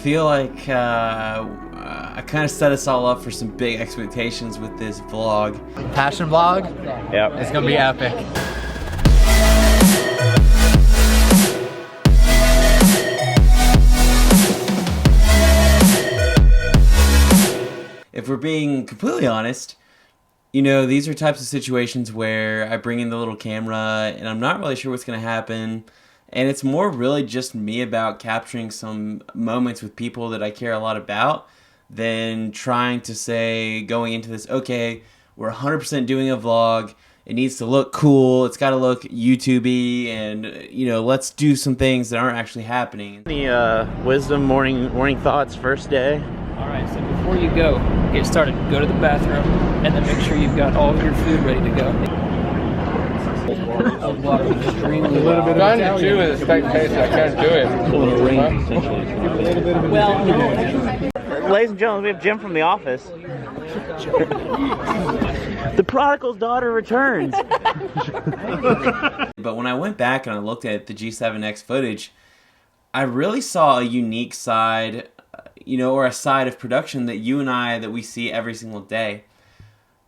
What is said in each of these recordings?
feel like I kind of set us all up for some big expectations with this vlog. Passion vlog? Yep. It's gonna be epic. If we're being completely honest, you know, these are types of situations where I bring in the little camera and I'm not really sure what's going to happen. And it's more really just me about capturing some moments with people that I care a lot about than trying to say, going into this, okay, we're 100% doing a vlog. It needs to look cool. It's got to look YouTube-y, and, you know, let's do some things that aren't actually happening. Any wisdom, morning thoughts, first day? Alright, so before you go, get started, go to the bathroom, and then make sure you've got all of your food ready to go. Trying to do with a spectator, I can't do it. Well, Ladies and gentlemen, we have Jim from The Office. The prodigal's daughter returns. But when I went back and I looked at the G7X footage, I really saw a unique side, you know, or a side of production that that we see every single day.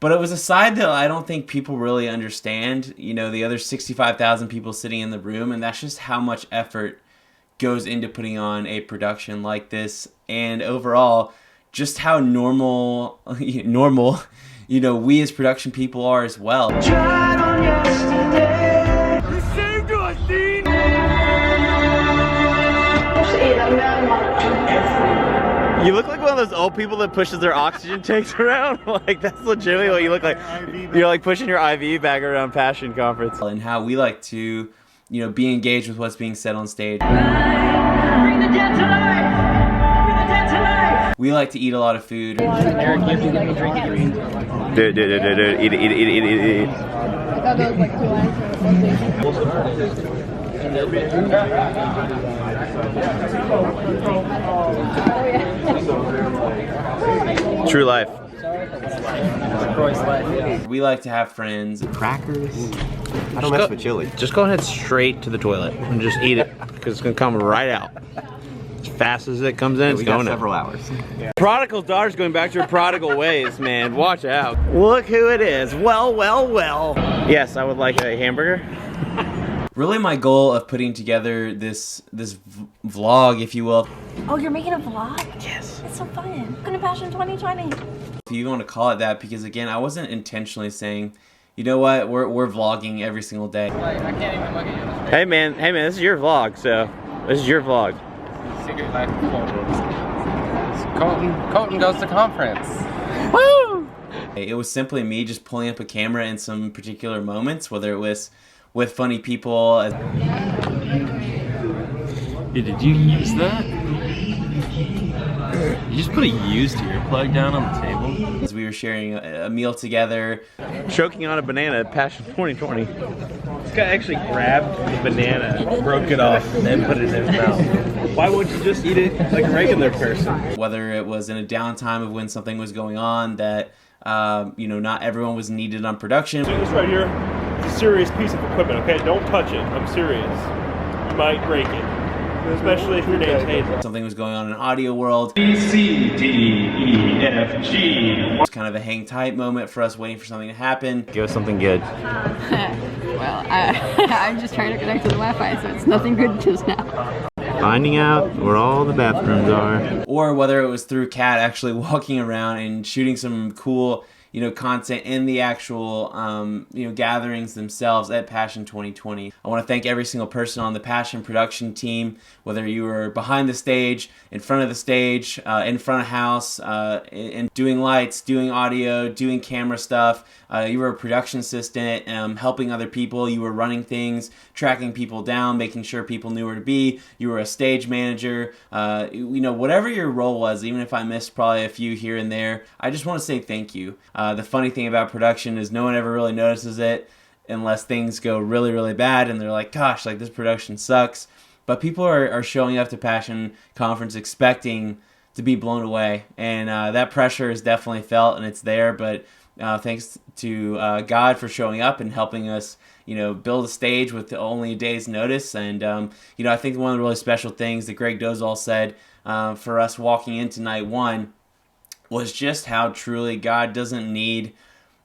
But it was a side that I don't think people really understand, you know, the other 65,000 people sitting in the room, and that's just how much effort goes into putting on a production like this, and overall, just how normal, you know, we as production people are as well. You look like one of those old people that pushes their oxygen tanks around. Like, that's legitimately what you look like. You're like pushing your IV bag around Passion Conference. And how we like to, you know, be engaged with what's being said on stage. Bring the dead to life! Bring the dead to life! We like to eat a lot of food. Eric, you have to get me a drink. Dude, eat it. I thought that was like 2 lines or something. True life. We like to have friends. Crackers. I don't mess with chili. Just go ahead straight to the toilet and just eat it, because it's gonna come right out. As fast as it comes in, it's going in. Several hours. Yeah. Prodigal daughter's going back to her prodigal ways, man. Watch out. Look who it is. Well. Yes, I would like a hamburger. Really, my goal of putting together this vlog, if you will. Oh, you're making a vlog? Yes. It's so fun. Welcome to Passion 2020. If you want to call it that, because again, I wasn't intentionally saying, you know what, we're vlogging every single day. Like, I can't even look at you. Hey man, this is your vlog, so this is your vlog. Secret life of Colton goes to conference. Woo! It was simply me just pulling up a camera in some particular moments, whether it was with funny people. Did you use that? You just put a used earplug down on the table? As we were sharing a meal together. Choking on a banana at Passion 2020. This guy actually grabbed the banana, broke it off, and then put it in his mouth. Why wouldn't you just eat it like a regular person? Whether it was in a downtime of when something was going on that, you know, not everyone was needed on production. See this right here? It's a serious piece of equipment, okay? Don't touch it. I'm serious. You might break it. Especially if your name's Hayden. Something was going on in audio world. B, C, D, E, F, G. It's kind of a hang tight moment for us waiting for something to happen. Give us something good. Well, I'm just trying to connect to the Wi-Fi, so it's nothing good just now. Finding out where all the bathrooms are. Or whether it was through Kat actually walking around and shooting some cool, you know, content in the actual, you know, gatherings themselves at Passion 2020. I want to thank every single person on the Passion production team, whether you were behind the stage, in front of the stage, in front of house, and doing lights, doing audio, doing camera stuff. You were a production assistant, helping other people. You were running things, tracking people down, making sure people knew where to be. You were a stage manager. You know, whatever your role was, even if I missed probably a few here and there, I just want to say thank you. The funny thing about production is no one ever really notices it unless things go really, really bad and they're like, gosh, like this production sucks. But people are showing up to Passion Conference expecting to be blown away. And that pressure is definitely felt and it's there. But thanks to God for showing up and helping us, you know, build a stage with only a day's notice. And, you know, I think one of the really special things that Greg Dozal said for us walking into night one was just how truly God doesn't need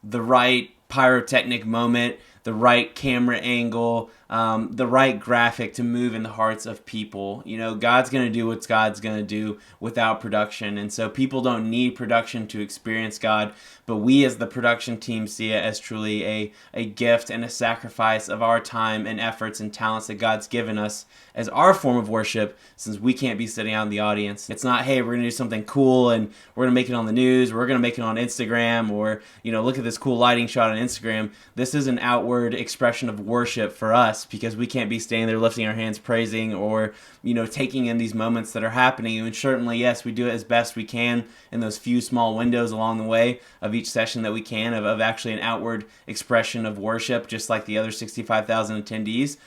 the right pyrotechnic moment, the right camera angle, the right graphic to move in the hearts of people. You know, God's going to do what God's going to do without production. And so people don't need production to experience God, but we as the production team see it as truly a gift and a sacrifice of our time and efforts and talents that God's given us as our form of worship, since we can't be sitting out in the audience. It's not, hey, we're going to do something cool and we're going to make it on the news, we're going to make it on Instagram, or, you know, look at this cool lighting shot on Instagram. This is an outward expression of worship for us, because we can't be standing there lifting our hands praising or, you know, taking in these moments that are happening. And certainly, yes, we do it as best we can in those few small windows along the way of each session that we can, of actually an outward expression of worship, just like the other 65,000 attendees.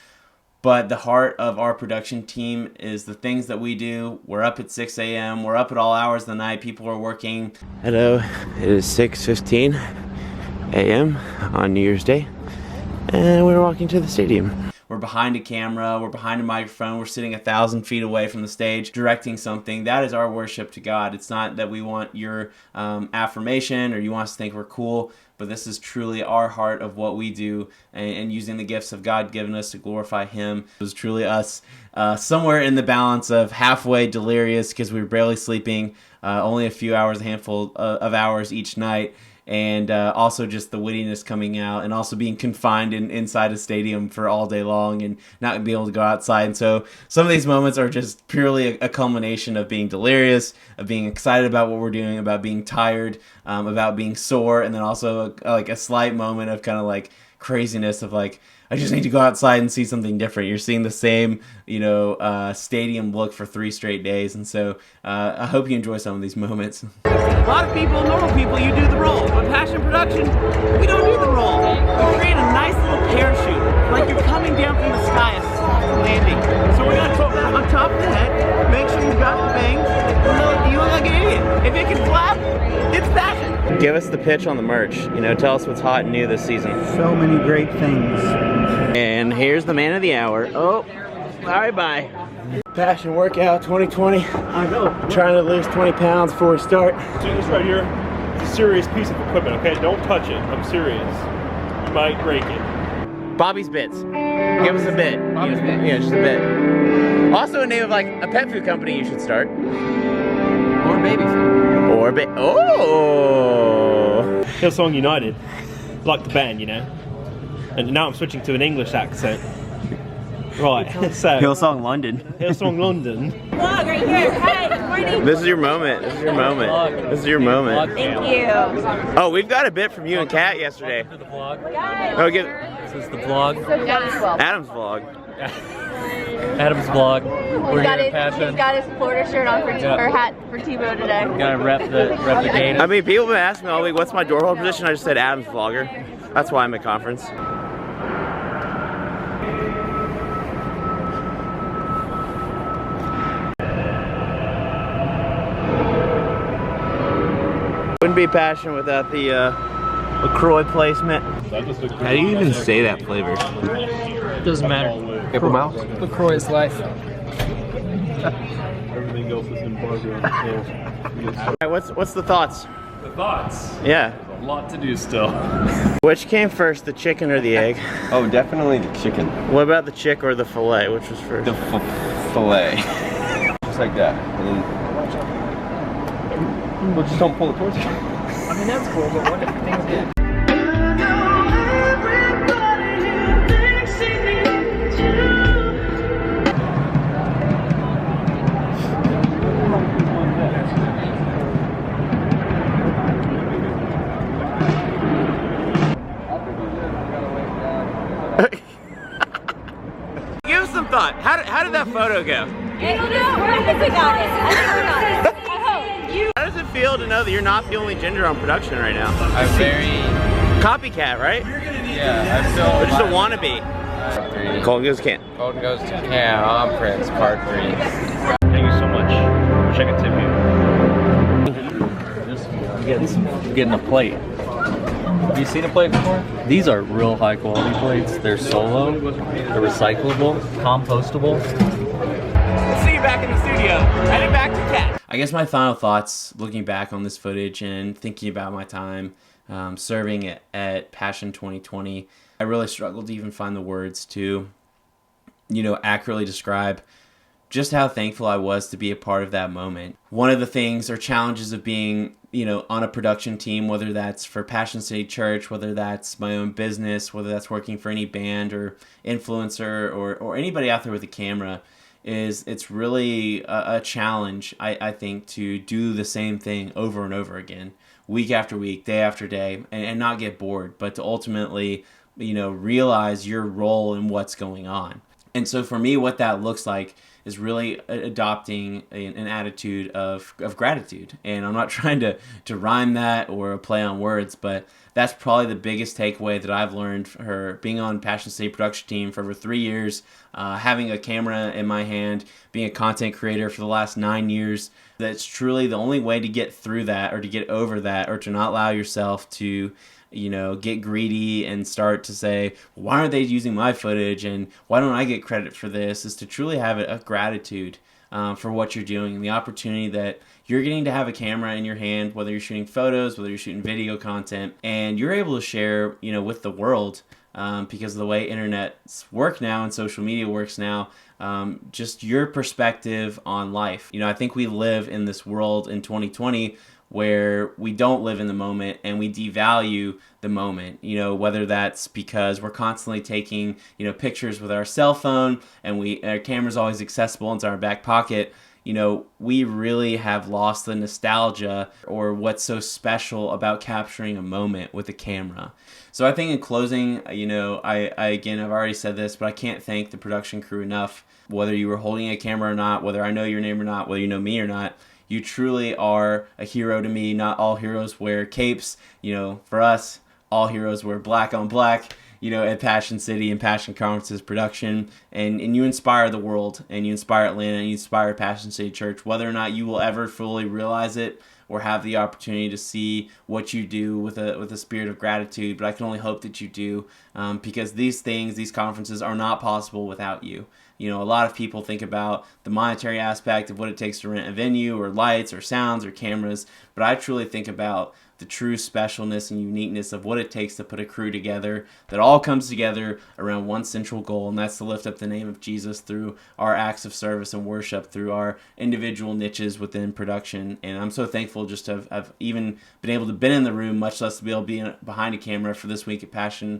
But the heart of our production team is the things that we do. We're up at 6 a.m. We're up at all hours of the night. People are working. Hello, it is 6:15 a.m. on New Year's Day, and we're walking to the stadium. We're behind a camera, we're behind a microphone, we're sitting 1,000 feet away from the stage directing something. That is our worship to God. It's not that we want your affirmation or you want us to think we're cool, but this is truly our heart of what we do and using the gifts of God given us to glorify Him. It was truly us somewhere in the balance of halfway delirious because we were barely sleeping, only a few hours, a handful of hours each night, and also just the wittiness coming out, and also being confined inside a stadium for all day long and not being able to go outside. And so some of these moments are just purely a culmination of being delirious, of being excited about what we're doing, about being tired, about being sore, and then also like a slight moment of kind of like craziness of like, I just need to go outside and see something different. You're seeing the same, you know, stadium look for 3 straight days. And so I hope you enjoy some of these moments. A lot of people, normal people, you do the roll. But Passion Production, we don't do the roll. We create a nice little parachute, like you're coming down from the sky, a soft landing. So we're gonna put that on top of the head, make sure you've got the bangs, and you look like an idiot. If it can flap, it's Passion. Give us the pitch on the merch. You know, tell us what's hot and new this season. So many great things. And here's the man of the hour. Oh, bye. Passion Workout 2020. I know. Trying to lose 20 pounds before we start. See this right here? It's a serious piece of equipment, okay? Don't touch it. I'm serious. You might break it. Bobby's Bits. Give us a bit. Bobby's Bits. Yeah, just a bit. Also a name of like a pet food company you should start. Or baby food. Oh! Hillsong United. Like the band, you know? And now I'm switching to an English accent. Right, so. Hillsong London. Hillsong London. Vlog right here. Hey, good morning. This is your moment. This is your moment. This is your moment. Thank you. Oh, we've got a bit from you and Kat yesterday. To the vlog. Oh, give This is the vlog. Adam's vlog. Adam's vlog. We're here at Passion. He's got his Florida shirt on for or hat for Tebow today. Gotta rep the game. I mean, people have been asking me all week, what's my door hold position? I just said Adam's vlogger. That's why I'm at conference. Wouldn't be Passion without the LaCroix placement. How do you even say that flavor? Doesn't matter. April Mouse? LaCroix is life. Everything else is in bargain. Alright, what's the thoughts? The thoughts? Yeah. A lot to do still. Which came first, the chicken or the egg? Oh, definitely the chicken. What about the chick or the fillet? Which was first? The fillet. Just like that. And then, well, just don't pull it towards you. I mean, that's cool, but what if things get... Give us some thought. How did that photo go? I don't know. I think we got it. I think we got it. I hope. How does it feel to know that you're not the only ginger on production right now? I'm very... Copycat, right? Yeah, I feel... Or just a wannabe? Colton goes Kent. Colton goes to Cam. I'm Prince, part 3. Thank you so much. Check it, Timmy. Getting a plate. Have you seen a plate before? These are real high quality plates. They're solo, they're recyclable, compostable. See you back in the studio. Headed back to Kat. I guess my final thoughts, looking back on this footage and thinking about my time serving at Passion 2020, I really struggled to even find the words to, accurately describe just how thankful I was to be a part of that moment. One of the things or challenges of being, on a production team, whether that's for Passion City Church, whether that's my own business, whether that's working for any band or influencer or anybody out there with a camera, is it's really a challenge, I think, to do the same thing over and over again, week after week, day after day, and not get bored, but to ultimately, realize your role in what's going on. And so for me, what that looks like is really adopting an attitude of gratitude. And I'm not trying to rhyme that or play on words, but that's probably the biggest takeaway that I've learned for her being on Passion City production team for over 3 years, having a camera in my hand, being a content creator for the last 9 years. That's truly the only way to get through that or to get over that or to not allow yourself to get greedy and start to say, why aren't they using my footage and why don't I get credit for this, is to truly have a gratitude for what you're doing and the opportunity that you're getting to have a camera in your hand, whether you're shooting photos, whether you're shooting video content, and you're able to share, with the world because of the way internets work now and social media works now, just your perspective on life. I think we live in this world in 2020 where we don't live in the moment and we devalue the moment, whether that's because we're constantly taking, pictures with our cell phone and our camera's always accessible into our back pocket. We really have lost the nostalgia or what's so special about capturing a moment with a camera. So I think in closing, I've already said this, but I can't thank the production crew enough, whether you were holding a camera or not, whether I know your name or not, whether you know me or not. You truly are a hero to me. Not all heroes wear capes. For us, all heroes wear black on black, at Passion City and Passion Conferences production. And you inspire the world, and you inspire Atlanta, and you inspire Passion City Church. Whether or not you will ever fully realize it or have the opportunity to see what you do with a spirit of gratitude, but I can only hope that you do, because these conferences are not possible without you. A lot of people think about the monetary aspect of what it takes to rent a venue or lights or sounds or cameras, but I truly think about the true specialness and uniqueness of what it takes to put a crew together that all comes together around one central goal, and that's to lift up the name of Jesus through our acts of service and worship, through our individual niches within production. And I'm so thankful just to have even been able to be in the room, much less to be able to be behind a camera for this week at Passion